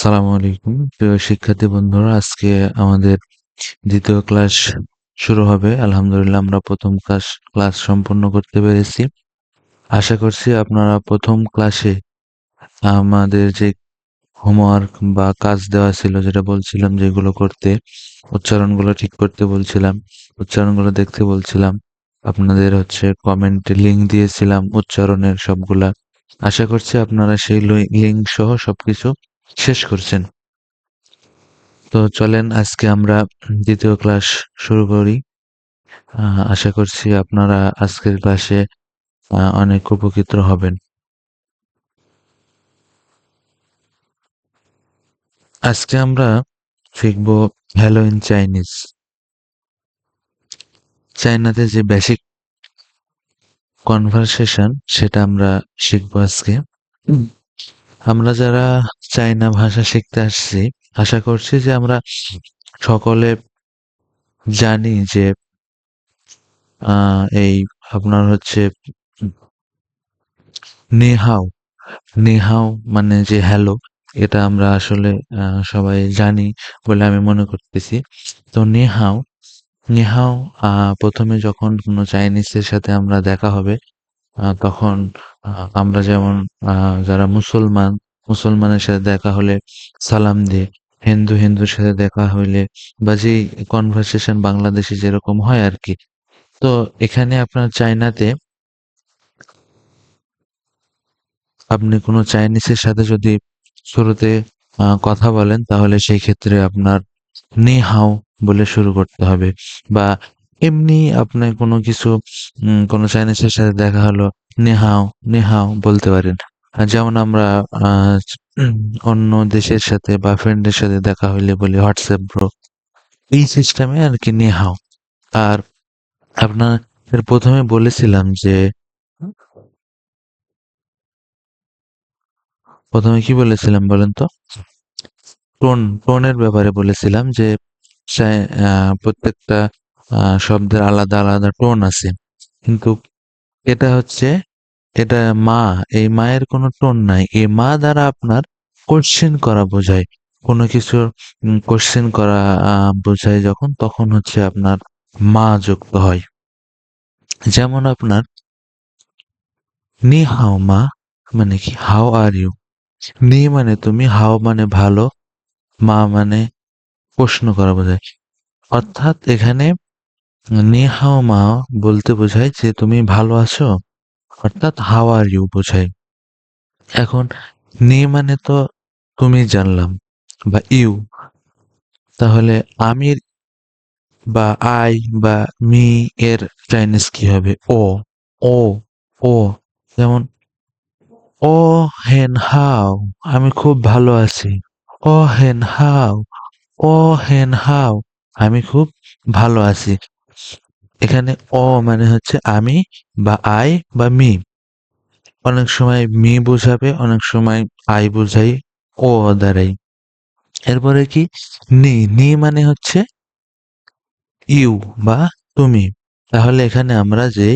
আসসালামু আলাইকুম প্রিয় শিক্ষার্থী বন্ধুরা, আজকে আমাদের দ্বিতীয় ক্লাস শুরু হবে। আলহামদুলিল্লাহ আমরা প্রথম ক্লাস সম্পূর্ণ করতে পেরেছি। আশা করছি আপনারা প্রথম ক্লাসে আমাদের যে হোমওয়ার্ক বা কাজ দেওয়া ছিল, যেটা বলছিলাম যেগুলো করতে, উচ্চারণগুলো ঠিক করতে বলছিলাম, উচ্চারণগুলো দেখতে বলছিলাম, আপনাদের কমেন্টে লিঙ্ক দিয়েছিলাম উচ্চারণের সবগুলা। আশা করছি আপনারা সেই লিঙ্ক সহ সবকিছু শেষ করছেন। তো চলেন আজকে আমরা দ্বিতীয় ক্লাস শুরু করি। আশা করছি আপনারা আজকের ক্লাসে অনেক উপকৃত হবেন। আজকে আমরা শিখব হ্যালো ইন চাইনিজ। চাইনাতে যে বেসিক কনভারসেশন সেটা আমরা শিখবো আজকে। আমরা যারা চাইনা ভাষা শিখতে আসছি, আশা করছি যে আমরা সকলে জানি যে এই আপনার নেহাও নেহাও মানে যে হ্যালো, এটা আমরা আসলে সবাই জানি বলে আমি মনে করতেছি। তো নেহাও নেহাও প্রথমে যখন কোনো চাইনিজের সাথে আমরা দেখা হবে, তখন আমরা যেমন যারা মুসলমানের সাথে দেখা হলে সালাম দিয়ে, হিন্দুর সাথে দেখা হইলে বা যে কনভারসেশন বাংলাদেশে যেরকম হয় আর কি। তো এখানে আপনার চাইনাতে আপনি কোনো চাইনিজের সাথে যদি শুরুতে কথা বলেন, তাহলে সেই ক্ষেত্রে আপনার নি হাও বলে শুরু করতে হবে। বা এমনি আপনি কোনো কিছু কোনো চাইনিজের সাথে দেখা হলো, নি হাও বলতে পারেন। যেমন আমরা আহ উম, অন্য দেশের সাথে বা ফ্রেন্ডের সাথে দেখা হইলে বলি হোয়াটসঅ্যাপ ব্রো, এই সিস্টেমে আর কি নি হাও। আর আপনার প্রথমে বলেছিলাম যে প্রথমে কি বলেছিলাম বলেন তো? টোনের ব্যাপারে বলেছিলাম যে প্রত্যেকটা শব্দের আলাদা আলাদা টোন আছে, কিন্তু এটা হচ্ছে এটা মা, এই মায়ের কোনো টোন নাই। এই মা দ্বারা আপনার কোশ্চেন করা বোঝায়, কোনো কিছুর কোশ্চেন করা বোঝায় যখন, তখন আপনার মা যুক্ত হয়। যেমন আপনার নি হাও মা মানে কি, হাউ আর ইউ। নি মানে তুমি, হাও মানে ভালো, মা মানে প্রশ্ন করা বোঝায়। অর্থাৎ এখানে নি হাও মা বলতে বোঝায় যে তুমি ভালো আছো, অর্থাৎ হাউ আর ইউ বোঝায়। এখন নি মানে তো তুমি জানলাম, বা ইউ, তাহলে আমি বা আই বা মি এর চাইনিজ কি হবে? ও, ও, ও। যেমন ও হেন হাও, আমি খুব ভালো আছি। ও হেন হাও, ও হেন হাও, আমি খুব ভালো আছি। এখানে অ মানে হচ্ছে আমি বা আই বা মি। অনেক সময় মি বোঝাবে, অনেক সময় আই বোঝাই ও দ্বারাই। এরপরে কি নি মানে হচ্ছে ইউ বা তুমি। তাহলে এখানে আমরা যে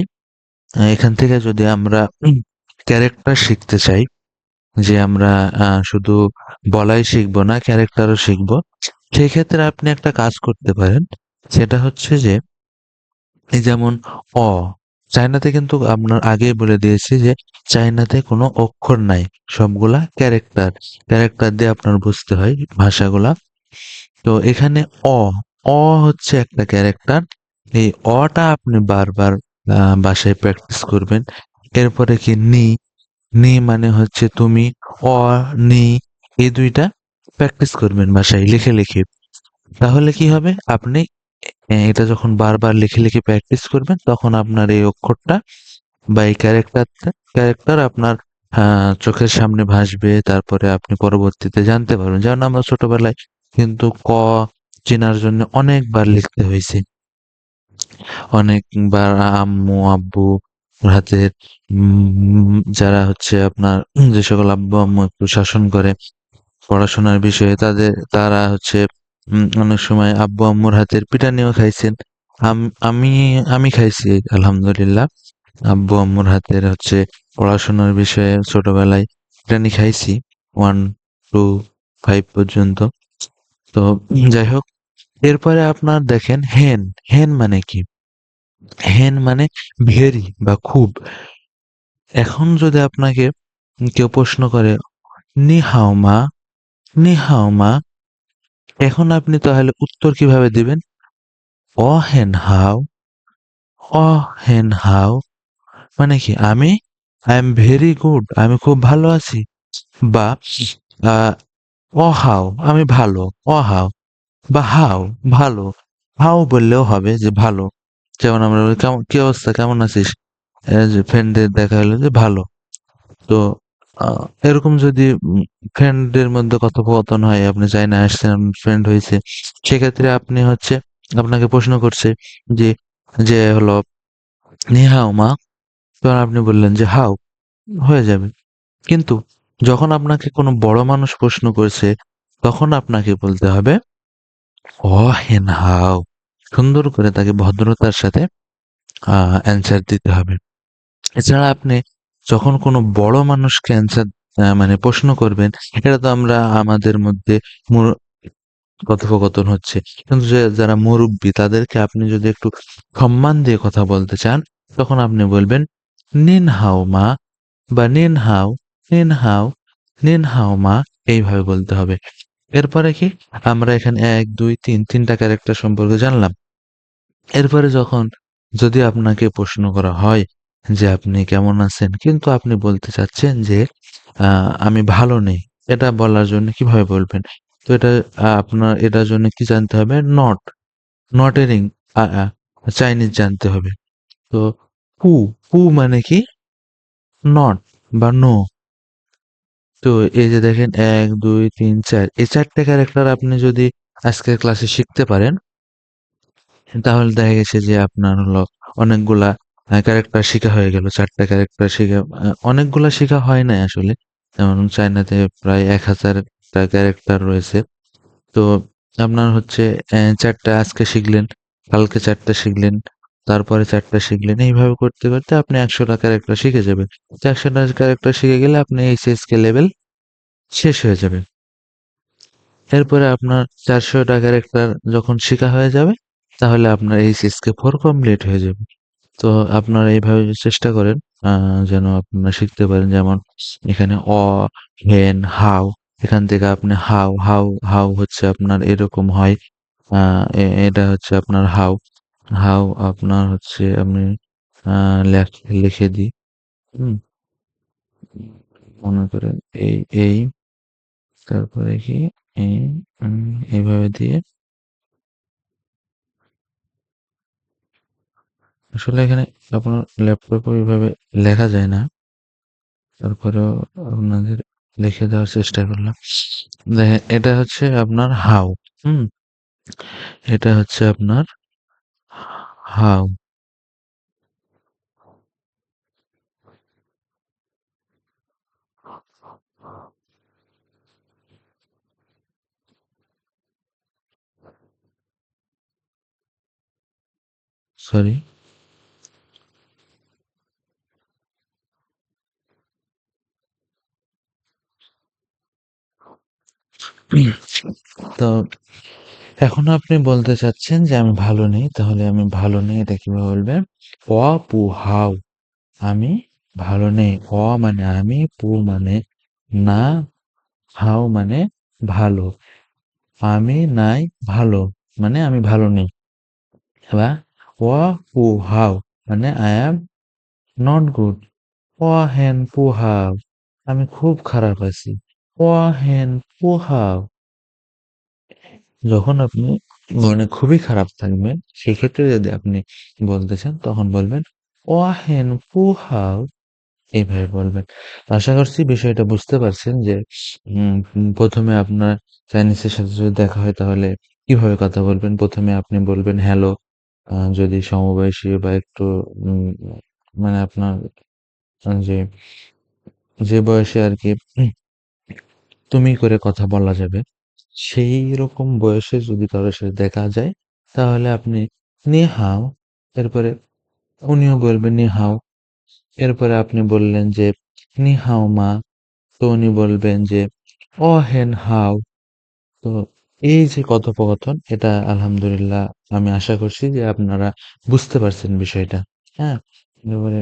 এখান থেকে যদি আমরা ক্যারেক্টার শিখতে চাই, যে আমরা শুধু বলাই শিখবো না, ক্যারেক্টারও শিখবো, সেই ক্ষেত্রে আপনি একটা কাজ করতে পারেন। সেটা হচ্ছে যে এই যেমন অ, চায়নাতে কিন্তু আপনার আগেই বলে দিয়েছি যে চায়নাতে কোনো অক্ষর নাই, সবগুলা ক্যারেক্টার। ক্যারেক্টার দিয়ে আপনার বুঝতে হয় ভাষাগুলা। তো এখানে অ, অ হচ্ছে একটা ক্যারেক্টার। এই অটা আপনি বারবার বাসায় প্র্যাকটিস করবেন। এরপরে কি নি মানে হচ্ছে তুমি, অ, নি, এই দুইটা প্র্যাকটিস করবেন বাসায় লিখে লিখে। তাহলে কি হবে, আপনি এটা যখন বারবার লিখে লিখে প্র্যাকটিস করবেন, তখন আপনার এই অক্ষরটা বা এই ক্যারেক্টার আপনার চোখের সামনে ভাসবে। তারপরে আপনি পরবর্তীতে জানতে পারবেন। যেমন আমরা ছোটবেলায় কিন্তু চেনার জন্য অনেকবার লিখতে হয়েছে, অনেকবার আম্মু আব্বু হাতের যারা আপনার যে সকল আব্বু আম্মু একটু শাসন করে পড়াশোনার বিষয়ে, তারা অনেক সময় আব্বু আম্মুর হাতের পিটানিও খাইছেন। আমি আমি খাইছি আলহামদুলিল্লাহ। আব্বু আম্মুর হাতের পড়াশোনার বিষয়ে ছোটবেলায় পিটানি খাইছি। 1 2 5 পর্যন্ত। তো যাই হোক, এরপরে আপনার দেখেন হেন, হেন মানে কি? হেন মানে ভেরি বা খুব। এখন যদি আপনাকে কেউ প্রশ্ন করে, "নি হাও মা, নি হাও মা", এখন আপনি তাহলে উত্তর কিভাবে দিবেন? "অ হেন হাও, অ হেন হাও", মানে কি? আই এম ভেরি গুড, আমি খুব ভালো আছি। বা আ "অ হাও", আমি ভালো। "অ হাও", বা "হাও", ভালো। "হাও" বললেও হবে যে ভালো। যেমন আমরা বলি, কেমন কি অবস্থা? কেমন আছিস? যে ফ্রেন্ডদের দেখা হলো যে ভালো। তো আ এরকম যদি ফ্রেন্ডদের মধ্যে কথোপকথন হয়, আপনি চায়নায় আসছেন, ফ্রেন্ড হইছে। সেক্ষেত্রে আপনি হচ্ছে, আপনাকে প্রশ্ন করছে যে, হলো "নি হাও মা", তখন আপনি বললেন যে "হাও", হয়ে যাবে। কিন্তু যখন আপনাকে কোনো বড় মানুষ প্রশ্ন করছে, তখন আপনাকে বলতে হবে "অ হেন হাও", সুন্দর করে তাকে ভদ্রতার সাথে অ্যান্সার দিতে হবে। এছাড়া আপনি যখন কোনো বড় মানুষকে অ্যান্সার মানে প্রশ্ন করবেন, এটা তো আমরা আমাদের মধ্যে মুর কথোপকথন হচ্ছে। কিন্তু যারা মুরুব্বি, তাদেরকে আপনি যদি একটু সম্মান দিয়ে কথা বলতে চান, তখন আপনি বলবেন "নিন হাও মা", বা "নিন হাও, নিন হাও, নিন হাও মা", এইভাবে বলতে হবে। এরপরে কি? আমরা এখানে ১, ২, ৩, ৩ টা ক্যারেক্টার সম্পর্কে জানলাম। এরপরে যখন, যদি আপনাকে প্রশ্ন করা হয় যে আপনি কেমন আছেন? কিন্তু আপনি বলতে চাচ্ছেন যে আ আমি ভালো নেই। এটা বলার জন্য কিভাবে বলবেন? তো এটা আপনার এটার জন্য কি জানতে হবে? নট, নটেরিং চাইনিজ জানতে হবে। তো পু, পু মানে কি? নট বা নো। তো এই যে দেখেন ১, ২, ৩, ৪, এই ৪ টা ক্যারেক্টার আপনি যদি আজকের ক্লাসে শিখতে পারেন, তাহলে দেখা গেছে যে আপনার হলো অনেকগুলা ক্যারেক্টার শিখা হয়ে গেল। ৪ টা ক্যারেক্টার শিখা, অনেকগুলা শিখা হয় নাই আসলে। যেমন চায়নাতে প্রায় ১,০০০ টা ক্যারেক্টার রয়েছে। তো আপনার হচ্ছে ৪ টা আজকে শিখলেন, কালকে ৪ টা শিখলেন, তারপরে ৪ টা শিখলেন। এইভাবে করতে, করতে আপনি ১০০ টা ক্যারেক্টার শিখে যাবেন। তো ১০০ টা ক্যারেক্টার শিখে গেলে আপনি এইচএসকে লেভেল শেষ হয়ে যাবে। এরপরে আপনার ৪০০ টা ক্যারেক্টার যখন শিখা হয়ে যাবে, তাহলে আপনার এইচএসকে 4 কমপ্লিট হয়ে যাবে। তো আপনারা এইভাবে চেষ্টা করেন আ যেন আপনারা শিখতে পারেন। যেমন এখানে অ, হেন, হাউ, এখান থেকে আপনি হাউ, হাউ, হাউ হচ্ছে আপনার এরকম হয়। আ এটা হচ্ছে আপনার হাউ। হাউ আপনার হচ্ছে আমি আ লিখে দিই। হুম? মনে করেন এই, এই, তারপরে কি এই, উম এভাবে দিয়ে, আসলে এখানে আপনার ল্যাপটপে ওইভাবে লেখা যায় না। তারপরেও আপনাদের লিখে দেওয়ার চেষ্টা করলাম। দেখেন এটা হচ্ছে আপনার হাউ। হুম? এটা হচ্ছে আপনার হাউ। সরি। তো এখন আপনি বলতে চাচ্ছেন যে আমি ভালো নেই। তাহলে আমি ভালো নেই এটা কিভাবে বলবেন? অ পু হাউ। আমি ভালো নেই। অ মানে আমি, পু মানে না, হাউ মানে ভালো। আমি নাই ভালো, মানে আমি ভালো নেই। বা অ পু হাউ মানে I am not good. "ওয়াহেন পুহাও", আমি খুব খারাপ আছি। "ওয়াহেন পুহাও", যখন আপনি মানে খুবই খারাপ থাকবেন, সেক্ষেত্রে যদি আপনি বলতে চান, তখন বলবেন "ওয়াহেন পুহাও", এইভাবে বলবেন। আশা করছি বিষয়টা বুঝতে পারছেন যে ১ম এ আপনার চাইনিজের সাথে যদি দেখা হয়, তাহলে কিভাবে কথা বলবেন। ১ম এ আপনি বলবেন হ্যালো, যদি সমবয়সী বা একটু উম মানে আপনার যে, বয়সে আরকি তুমি করে কথা বলা যাবে, সেইরকম বয়সে যদি কারো সাথে দেখা যায়, তাহলে আপনি "নি হাও", এরপরে উনিও বলবেন "নি হাও", এরপরে আপনি বললেন যে "নি হাও মা", তো উনি বলবেন যে "অ হেন হাও", তো এই যে কথোপকথন এটা আলহামদুলিল্লাহ আমি আশা করছি যে আপনারা বুঝতে পারছেন বিষয়টা। হ্যাঁ? এবারে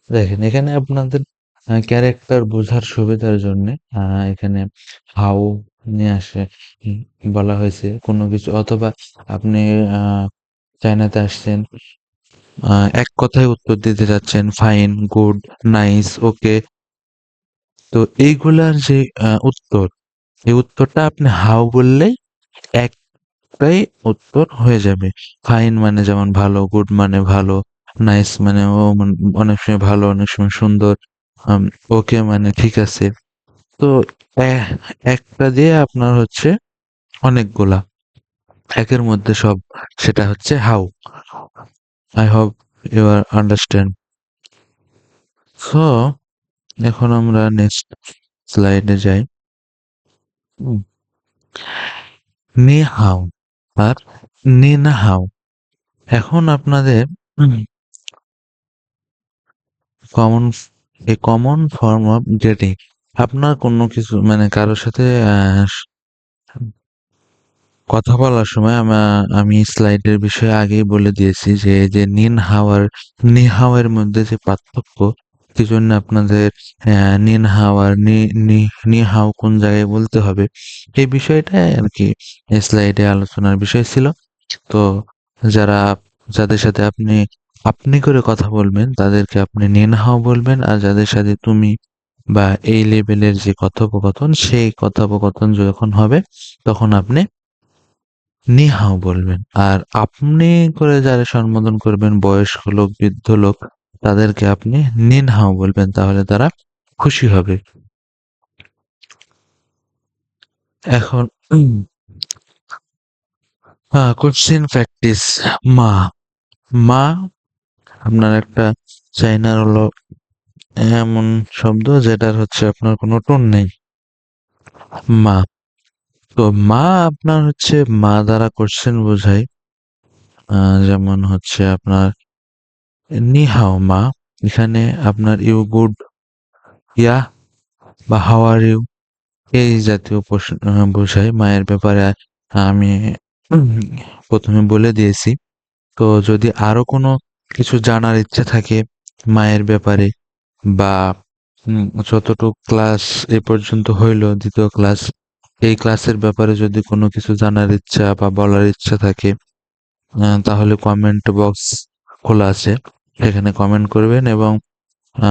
দেখেন এখানে আপনাদের ক্যারেক্টার বোঝার সুবিধার জন্যে এখানে হাউ নিয়ে আসে উম বলা হয়েছে কোনো কিছু অথবা আপনি আ চায়নাতে আসছেন, এক কথায় উত্তর দিতে চাচ্ছেন ফাইন, গুড, নাইস, ওকে। তো এইগুলার যে উত্তর, এই উত্তরটা আপনি হাউ বললেই একটাই উত্তর হয়ে যাবে। ফাইন মানে যেমন ভালো, গুড মানে ভালো, নাইস মানে অনেক সময় ভালো, অনেক সময় সুন্দর, আম ওকে মানে ঠিক আছে। তো এহ একটা দিয়ে আপনার হচ্ছে অনেকগুলা। একের মধ্যে সব সেটা হচ্ছে how. I hope you are understand. So এখন আমরা নেক্সট স্লাইডে যাই। হুম। নি হাও আর নি না হাও। এখন আপনাদের common common form of grating. আপনার কোনো কিছু মানে কারো সাথে কথা বলার সময় আমি স্লাইডের বিষয়ে আগেই বলে দিয়েছি যে এই যে নিন হাও আর নি হাও এর মধ্যে যে পার্থক্য কি জন্য আপনাদের নিন হাও আর নি হাও কোন জায়গায় বলতে হবে এই বিষয়টা আর কি স্লাইডে আলোচনার বিষয় ছিল। তো যারা যাদের সাথে আপনি আপনি করে কথা বলবেন তাদেরকে আপনি নিন হাও বলবেন, আর যাদের সাথে তুমি বা এই লেভেলের যে কথোপকথন সেই কথোপকথন যখন হবে তখন আপনি নি হাও বলবেন। আর আপনি করে যারা সম্বোধন করবেন বয়স্ক লোক, বৃদ্ধ লোক তাদেরকে আপনি নিন হাও বলবেন। তাহলে তারা খুশি হবে। এখন কোশ্চেন প্র্যাকটিস। মা, মা আপনার একটা চাইনার হলো এমন শব্দ যেটার হচ্ছে আপনার কোনো টোন নেই। মা। তো মা আপনার হচ্ছে মা দ্বারা কোশ্চেন বোঝায়। যেমন হচ্ছে আপনার নি হাও মা। এখানে আপনার ইউ গুড, ইয়া বা হাউ আর ইউ এই জাতীয় প্রশ্ন বোঝায়। মায়ের ব্যাপারে আমি উম ১ম এ বলে দিয়েছি। তো যদি আরো কোনো কিছু জানার ইচ্ছা থাকে মায়ের ব্যাপারে বা যতটুক ক্লাস এ পর্যন্ত হইলো ২য় ক্লাস, এই ক্লাসের ব্যাপারে যদি কোনো কিছু জানার ইচ্ছা বা বলার ইচ্ছা থাকে তাহলে কমেন্ট বক্স খোলা আছে। সেখানে কমেন্ট করবেন এবং আ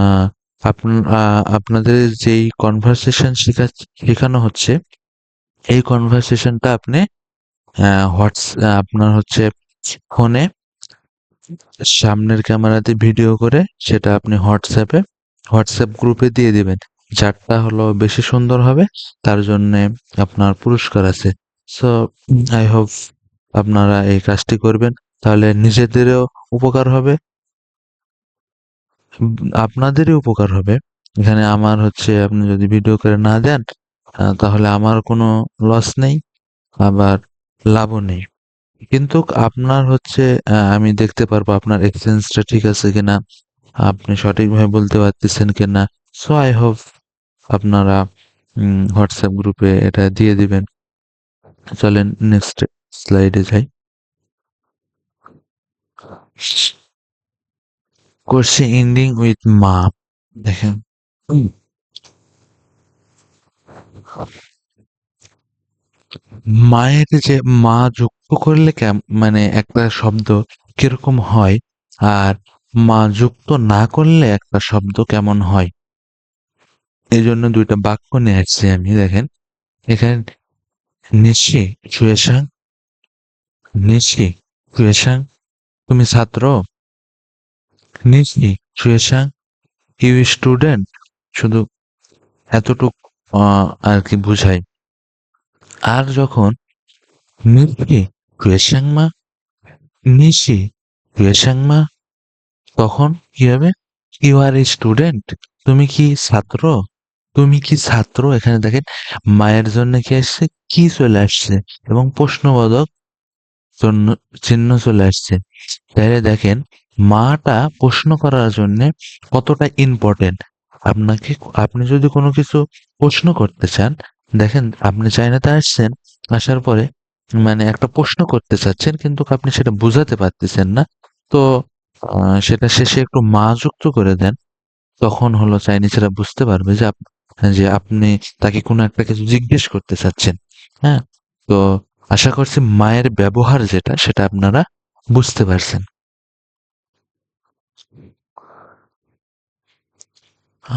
আপন আ আপনাদের যেই কনভারসেশন শেখানো হচ্ছে, এই কনভারসেশনটা আপনি আপনার হচ্ছে ফোনে সামনের ক্যামেরাতে ভিডিও করে সেটা আপনি হোয়াটসঅ্যাপ গ্রুপে দিয়ে দিবেন। যারটা হলো বেশি সুন্দর হবে তার জন্যে আপনার পুরস্কার আছে। সো আই হোপ আপনারা এই কাজটি করবেন। তাহলে নিজেদেরও উপকার হবে, উম আপনাদেরই উপকার হবে। এখানে আমার হচ্ছে আপনি যদি ভিডিও করে না দেন তাহলে আমার কোনো লস নেই, আবার লাভও নেই। কিন্তু আপনার হচ্ছে আমি দেখতে পারবো আপনার এক্সচেঞ্জটা ঠিক আছে কিনা, আপনি সঠিকভাবে বলতে পারতেছেন কিনা। সো আই হোপ আপনারা হোয়াটসঅ্যাপ গ্রুপে এটা দিয়ে দিবেন। চলেন নেক্সট স্লাইডে যাই। কোর্সে এন্ডিং উইথ মা। দেখেন উম, মায়ের যে মা যুক্ত করলে মানে একটা শব্দ কিরকম হয় আর মা যুক্ত না করলে একটা শব্দ কেমন হয়, এই জন্য দুইটা বাক্য নিয়ে আসছি আমি। দেখেন এখানে নিশি শুয়েশাং, নিশি শুয়েশাং তুমি ছাত্র, নিশি শুয়েশাং ইউ স্টুডেন্ট, শুধু এতটুক আর কি বুঝাই। আর যখন নিশি শুয়েশাং মা, নিশি শুয়েশাং মা, তখন কি হবে? ইউ আর এ স্টুডেন্ট, তুমি কি ছাত্র, তুমি কি ছাত্র। এখানে দেখেন মায়ের জন্য কি আসছে, কি চলে আসছে এবং প্রশ্নবোধক জন্য চিহ্ন চলে আসছে। তাহলে দেখেন মাটা প্রশ্ন করার জন্য কতটা ইম্পর্টেন্ট। আপনাকে আপনি যদি কোনো কিছু প্রশ্ন করতে চান, দেখেন আপনি চায়নাতে আসছেন, আসার পরে মানে একটা প্রশ্ন করতে চাচ্ছেন কিন্তু আপনি সেটা বুঝাতে পারতেছেন না। তো সেটা শেষে একটু মা যুক্ত করে দেন। তখন হলো চাইনিজরা বুঝতে পারবে যে যে আপনি তাকে কোনো একটা কিছু জিজ্ঞেস করতে চাচ্ছেন। হ্যাঁ? তো আশা করছি মায়ের ব্যবহার যেটা সেটা আপনারা বুঝতে পারছেন। আ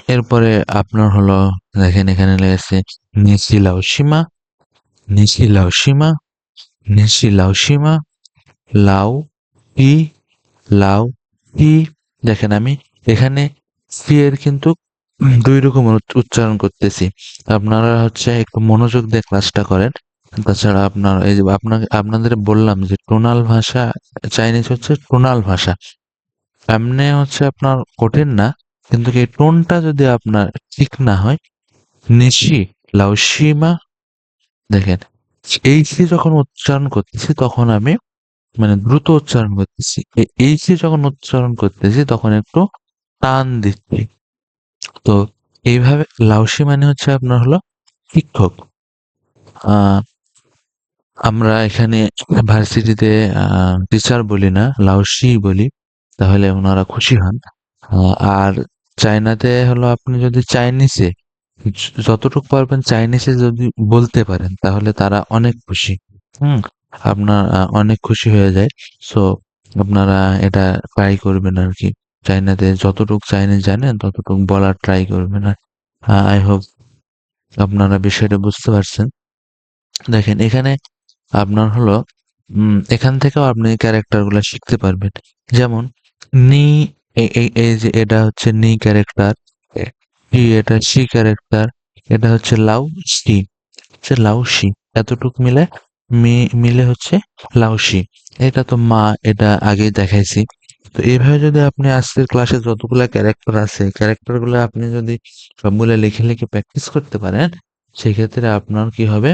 এরপরে আপনার হলো দেখেন এখানে লেগেছে নিশি লাওশিমা, নিশি লাওশিমা, নিশি লাওশিমা, লাও, ই, লাও, ই। দেখেন আমি এখানে সি এর কিন্তু ২ রকম উচ্চারণ করতেছি। আপনারা হচ্ছে একটু মনোযোগ দিয়ে ক্লাসটা করেন। তাছাড়া আপনার এই যে আপনাদের বললাম যে টোনাল ভাষা চাইনিজ হচ্ছে টোনাল ভাষা। এমনে হচ্ছে আপনার কঠিন না। কিন্তু এই টোনটা যদি আপনার ঠিক না হয়, নিশি লাওশিমা দেখেন এই সি যখন উচ্চারণ করতেছি তখন আমি মানে দ্রুত উচ্চারণ করতেছি। এই সি যখন উচ্চারণ করতেছি তখন একটু টান দিচ্ছি। তো এইভাবে লাওসি মানে হচ্ছে আপনার হলো শিক্ষক। আ আমরা এখানে ভার্সিটিতে টিচার বলি না, লাওসি বলি। তাহলে উনারা খুশি হন। আ আর চায়নাতে হলো আপনি যদি চাইনিজে যতটুকু পারবেন চাইনিজে যদি বলতে পারেন তাহলে তারা অনেক খুশি। হুম? আপনার অনেক খুশি হয়ে যায়। সো আপনারা এটা ট্রাই করবেন আরকি। চাইনাতে যতটুক চাইনিজ জানেন ততটুক বলার ট্রাই করবেন। আই হোপ আপনারা বিষয়টা বুঝতে পারছেন। দেখেন এখানে আপনার হলো এখান থেকেও আপনি ক্যারেক্টার গুলা শিখতে পারবেন। যেমন নি এই যে এটা হচ্ছে নি ক্যারেক্টার, এটা শি ক্যারেক্টার, এটা হচ্ছে লাউ সি, হচ্ছে লাউসি। এতটুক মিলে মিলে হচ্ছে লাউসি। এটা তো মা, এটা আগেই দেখাইছি। তো এইভাবে যদি আপনি আজকের ক্লাসে যতগুলা ক্যারেক্টার আছে, ক্যারেক্টার গুলো আপনি যদি সবগুলা লিখে লিখে প্র্যাকটিস করতে পারেন, সেক্ষেত্রে আপনার কি হবে?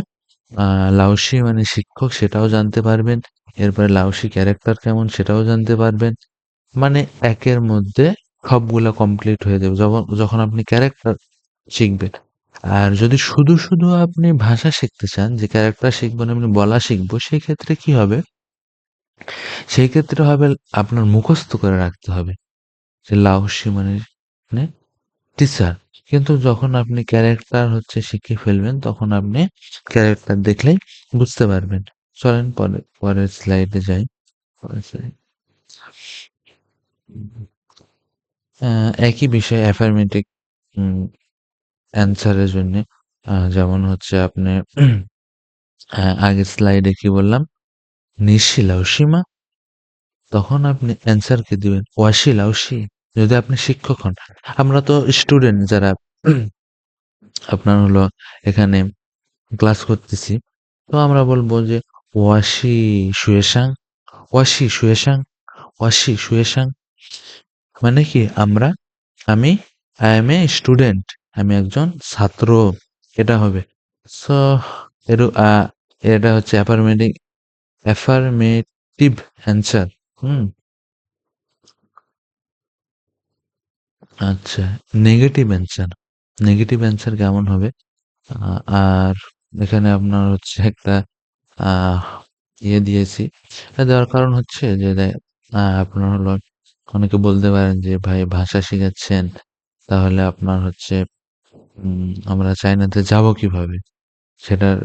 লাউসি মানে শিক্ষক সেটাও জানতে পারবেন। এরপরে লাউসি ক্যারেক্টার কেমন সেটাও জানতে পারবেন। মানে একের মধ্যে সবগুলা কমপ্লিট হয়ে যাবে যখন আপনি ক্যারেক্টার শিখবেন। আর যদি শুধু শুধু আপনি ভাষা শিখতে চান যে ক্যারেক্টার শিখবো না এমনি বলা শিখবো সেই ক্ষেত্রে কি হবে? সেই ক্ষেত্রে হবে আপনার মুখস্থ করে রাখতে হবে যে লাওসি মানে টিচার। কিন্তু যখন আপনি ক্যারেক্টার হচ্ছে শিখে ফেলবেন তখন আপনি ক্যারেক্টার দেখলেই বুঝতে পারবেন। চলেন পরের স্লাইডে যাই। পরের স্লাইড। একই বিষয় অ্যাফার্মেটিভ উম অ্যান্সারের জন্যে যেমন হচ্ছে আপনি আগের স্লাইডে কি বললাম? নিশি লাউসিমা তখন আপনি অ্যান্সার কি দিবেন? ওয়াশি লাউসি যদি আপনি শিক্ষক হন। আমরা তো স্টুডেন্ট যারা আপনার হলো এখানে ক্লাস করতেছি। তো আমরা বলব যে ওয়াশি শুয়েশাং, ওয়াশি শুয়েশাং, ওয়াশি শুয়েশাং মানে কি আমি আই এম এ স্টুডেন্ট। আমি একজন ছাত্র। এটা হবে। সো এর এটা হচ্ছে অ্যাফার্মেটিভ অ্যান্সার। হুম? আচ্ছা, নেগেটিভ অ্যান্সার। নেগেটিভ অ্যান্সার কেমন হবে? আর এখানে আপনার হচ্ছে একটা আহ ইয়ে দিয়েছি। এটা দেওয়ার কারণ হচ্ছে যে আপনার হলো অনেকে বলতে পারেন যে ভাই ভাষা শিখাচ্ছেন তাহলে আপনার হচ্ছে আমরা চায়নাতে যাবো কিভাবে? সেটার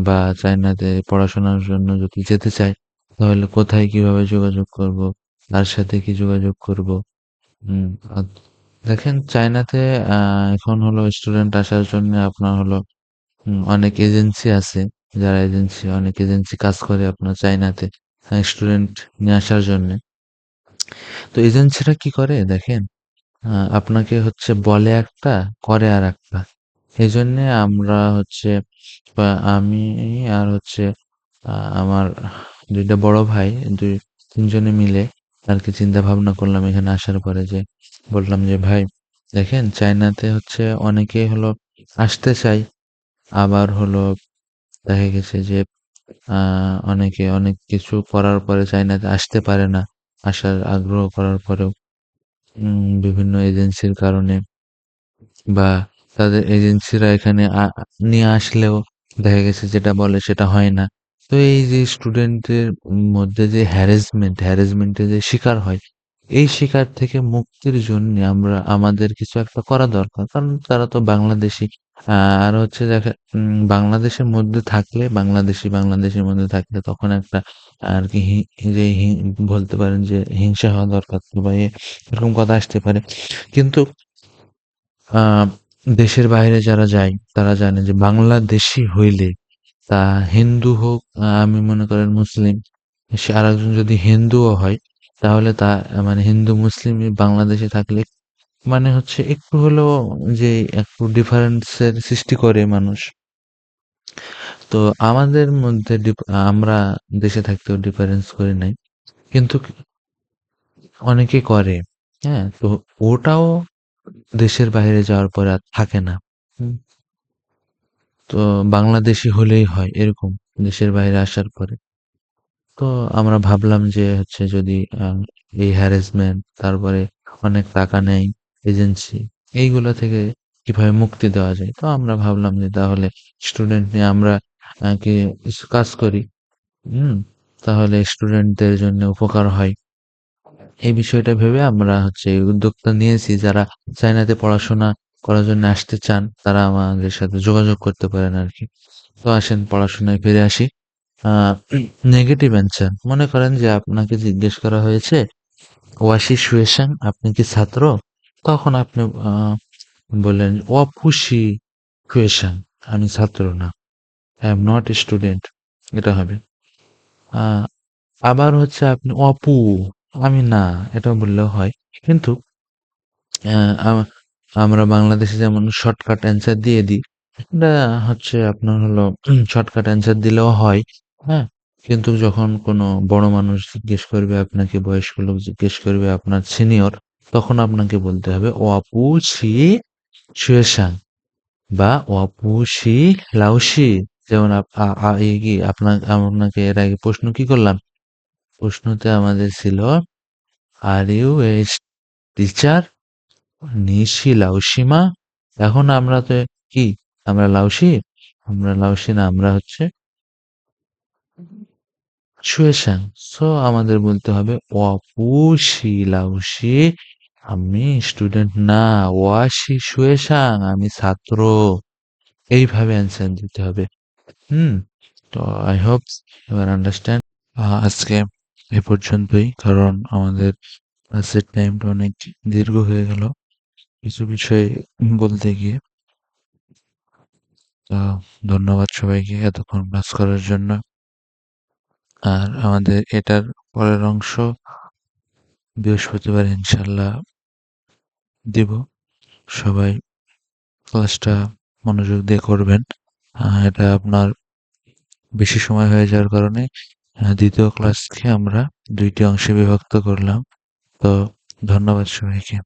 বা চায়নাতে পড়াশোনার জন্য যদি যেতে চাই তাহলে কোথায় কিভাবে যোগাযোগ করব? কার সাথে কি যোগাযোগ করব? হুম, আ দেখেন চায়নাতে এখন হলো স্টুডেন্ট আসার জন্য আপনার হলো অনেক এজেন্সি আছে। অনেক এজেন্সি কাজ করে আপনার চায়নাতে স্টুডেন্ট নিয়ে আসার জন্যে। তো এজেন্সিরা কি করে দেখেন, আপনাকে হচ্ছে বলে একটা, করে আরেকটা। এজন্যে আমরা হচ্ছে বা আমি আর হচ্ছে আমার ২ টা বড় ভাই ৩ জনে মিলে আরকি চিন্তা ভাবনা করলাম এখানে আসার পরে যে বললাম যে, "ভাই দেখেন চায়নাতে হচ্ছে অনেকেই হলো আসতে চায়। আবার হলো দেখা গেছে যে অনেকে অনেক কিছু করার পরে চায়নাতে আসতে পারে না। আসার আগ্রহ করার পরেও বিভিন্ন এজেন্সির কারণে। বা তাদের এজেন্সিরা এখানে নিয়ে আসলেও দেখা গেছে যেটা বলে সেটা হয় না। তো এই যে স্টুডেন্টদের মধ্যে যে হ্যারাসমেন্টের যে শিকার হয়, এই শিকার থেকে মুক্তির জন্যে আমাদের কিছু একটা করা দরকার। কারণ তারা তো বাংলাদেশী। আর হচ্ছে বাংলাদেশের মধ্যে থাকলে বাংলাদেশের মধ্যে থাকলে তখন একটা আরকি যে বলতে পারেন যে হিংসা হওয়া দরকার বা এরকম কথা আসতে পারে। কিন্তু আ দেশের বাইরে যারা যায় তারা জানে যে বাংলাদেশী হইলে তা হিন্দু হোক, আমি মনে করেন মুসলিম, সে আরেকজন যদি হিন্দুও হয় তাহলে মানে হিন্দু মুসলিম বাংলাদেশে থাকলে মানে হচ্ছে একটু হলেও যে একটু ডিফারেন্সের সৃষ্টি করে মানুষ। তো আমাদের মধ্যে আমরা দেশে থাকতেও ডিফারেন্স করি নাই। কিন্তু অনেকে করে। হ্যাঁ? তো ওটাও দেশের বাইরে যাওয়ার পরে আর থাকে না। হুম? তো বাংলাদেশী হলেই হয় এরকম দেশের বাইরে আসার পরে। তো আমরা ভাবলাম যে হচ্ছে যদি এই হ্যারাসমেন্ট তারপরে অনেক টাকা নেয় এজেন্সি এইগুলা থেকে কিভাবে মুক্তি দেওয়া যায়। তো আমরা ভাবলাম যে তাহলে স্টুডেন্ট নিয়ে আমরা কি কিছু কাজ করি। হুম? তাহলে স্টুডেন্টদের জন্য উপকার হয়। এই বিষয়টা ভেবে আমরা হচ্ছে এই উদ্যোগটা নিয়েছি। যারা চায়নাতে পড়াশোনা করার জন্য আসতে চান তারা আমাদের সাথে যোগাযোগ করতে পারেন আরকি। তো আসেন পড়াশোনায় ফিরে আসি। আ নেগেটিভ অ্যানসার। মনে করেন যে আপনাকে জিজ্ঞেস করা হয়েছে, "ওয়াশি শুয়েশান আপনি কি ছাত্র?" তখন আপনি বললেন, "ওয়াপুশি শুয়েশান আমি ছাত্র না। I am not a student" এটা হবে। আ আবার হচ্ছে আপনি "অপু আমি না" এটা বললেও হয়। কিন্তু অ্যা আ আমরা বাংলাদেশে যেমন শর্টকাট অ্যান্সার দিয়ে দিই। এটা হচ্ছে আপনার হলো শর্টকাট অ্যান্সার দিলেও হয়। হ্যাঁ? কিন্তু যখন কোনো বড় মানুষ জিজ্ঞেস করবে আপনাকে, বয়স্ক লোক জিজ্ঞেস করবে আপনার সিনিয়র, তখন আপনাকে বলতে হবে "ওয়াপু ছি শুয়েশান" বা "ওয়াপু শি লাওশি"। যেমন আপ আ আ ই কি আপনাকে এর আগে প্রশ্ন কি করলাম? প্রশ্নতে আমাদের ছিল "আর ইউ এ টিচার?" নিশি লাউসিমা। এখন আমরা তো কি আমরা লাউসি? আমরা লাউসি না, আমরা হচ্ছে শুয়েশান। সো আমাদের বলতে হবে অপুশি লাউসি আমি স্টুডেন্ট না, ওয়াশি শুয়েশান আমি ছাত্র। এইভাবে অ্যান্সার দিতে হবে। হুম? তো I hope you are understand. আজকে এ পর্যন্তই, কারণ আমাদের ক্লাসের টাইমটা অনেক দীর্ঘ হয়ে গেল কিছু বিষয় বলতে গিয়ে। তো ধন্যবাদ সবাইকে এতক্ষণ ক্লাস করার জন্য। আর আমাদের এটার পরের অংশ বৃহস্পতিবার ইনশাল্লাহ দিব। সবাই ক্লাসটা মনোযোগ দিয়ে করবেন। এটা আপনার বেশি সময় হয়ে যাওয়ার কারণে দ্বিতীয় ক্লাসকে আমরা ২ টি অংশে বিভক্ত করলাম। তো ধন্যবাদ সবাইকে।